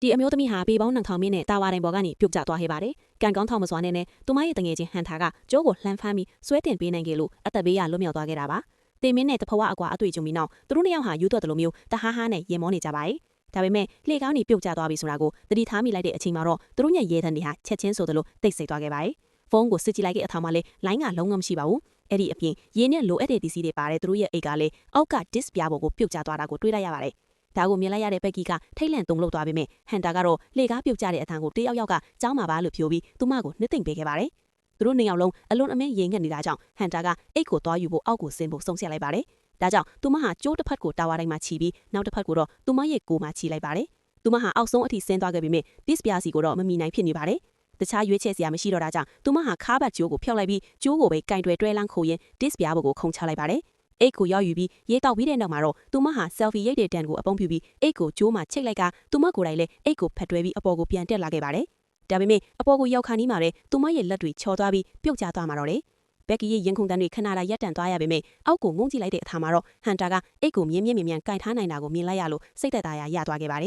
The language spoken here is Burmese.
ဒီအမျိုးသမီးဟာပေပေါင်းနှံထောင်မင်းနဲ့တာဝါတိုင်ပေါ်ကနေပြုတ်ကျသွားခဲ့ပါတယ်။ကန်ကောင်းထောင်မစွာနဲ့သူမရဲ့တငယ်ချင်းဟန်တာကကျိုးကိုလှမ်းဖမ်းပြီးဆွဲတင်ပေးနိုင်ခဲ့လို့အသက်ဘေးရလွတ်မြောက်သွားခဲ့တာပါ။တင်မင်းနဲ့တဖွားအကွာအတွေ့အကြုံပြီးနောက်သူတို့နှစ်ယောက်ဟာယူသွက်တယ်လို့မျိုးတဟားဟားနဲ့ရင်မောနေကြပါတယ်။ဒါပေမဲ့လှေကောင်းနေပြုတ်ကျသွားပြီဆိုတာကိုသတိထားမိလိုက်တဲ့အချိန်မှာတော့သူတို့ရဲ့ရဲတန်းတွေဟာချက်ချင်းဆိုသလိုတိတ်ဆိတ်သွားခဲ့ပါတယ်။ဖုန်းကိုစစ်ကြည့်လိုက်တဲ့အထောင်မှာလေလိုင်းကလုံးဝမရှိပါဘူး။အဲ့ဒီအပြင်ရင်းနဲ့လိုအပ်တဲ့ပစ္စည်းတွေပါတယ်သူတို့ရဲ့အိတ်ကလည်းအောက်ကဒစ်ပြားပေါ်ကိုပြုတ်ကျသွားတာကိုတွေ့လိုက်ရပါတယ်။ဒါကိုမြင်လိုက်ရတဲ့ဘက်ကီကထိတ်လန့်တုန်လှုပ်သွားပေမဲ့ဟန်တာကတော့လေကားပြုတ်ကျတဲ့အထံကိုတယောက်ယောက်ကကြောင်းမှာပါလို့ဖြိုးပြီးသူမကိုနှစ်သိမ့်ပေးခဲ့ပါတယ်။သူတို့နှစ်ယောက်လုံးအလွန်အမင်းရင်ငတ်နေတာကြောင့်ဟန်တာကအိတ်ကိုသွားယူဖို့အောက်ကိုဆင်းဖို့ဆုံးဖြတ်လိုက်ပါတယ်။ဒါကြောင့်သူမဟာကျိုးတစ်ဖက်ကိုတာဝါတိုင်းမှာခြီးပြီးနောက်တစ်ဖက်ကိုတော့သူမရဲ့ကိုယ်မှာခြီးလိုက်ပါတယ်။သူမဟာအောက်ဆုံးအထိဆင်းသွားခဲ့ပေမဲ့ဒစ်ပြားစီကိုတော့မမီနိုင်ဖြစ်နေပါတယ်။တခြားရွေးချယ်စရာမရှိတော့တာကြောင့်သူမဟာခါးပတ်ကျိုးကိုဖျောက်လိုက်ပြီးကျိုးကိုပဲကင်တွယ်တွဲလန်းခိုးရင်းဒစ်ပြားဘုတ်ကိုခုန်ချလိုက်ပါတယ်။အိတ်ကိုရောက်ယူပြီးရေတောက်ပြီးတဲ့နောက်မှာတော့သူမဟာဆယ်ဖီရိတ်တဲ့တန်ကိုအပုံးပြပြီးအိတ်ကိုကျိုးမှာချိတ်လိုက်ကသူမကိုယ်တိုင်လည်းအိတ်ကိုဖက်တွဲပြီးအပေါ်ကိုပြန်တက်လာခဲ့ပါတယ်။ဒါပေမဲ့အပေါ်ကိုရောက်ခါနီးမှာပဲသူမရဲ့လက်တွေချော်သွားပြီးပြုတ်ကျသွားမှာတော့တယ်။ဘက်ကီရဲ့ရင်ခုန်တန်းတွေခဏလာရပ်တန့်သွားရပေမဲ့အောက်ကိုငုံကြည့်လိုက်တဲ့အခါမှာတော့ဟန်တာကအိတ်ကိုမြင်းမြန်းကင်ထားနိုင်တာကိုမြင်လိုက်ရလို့စိတ်သက်သာရသွားခဲ့ပါတယ်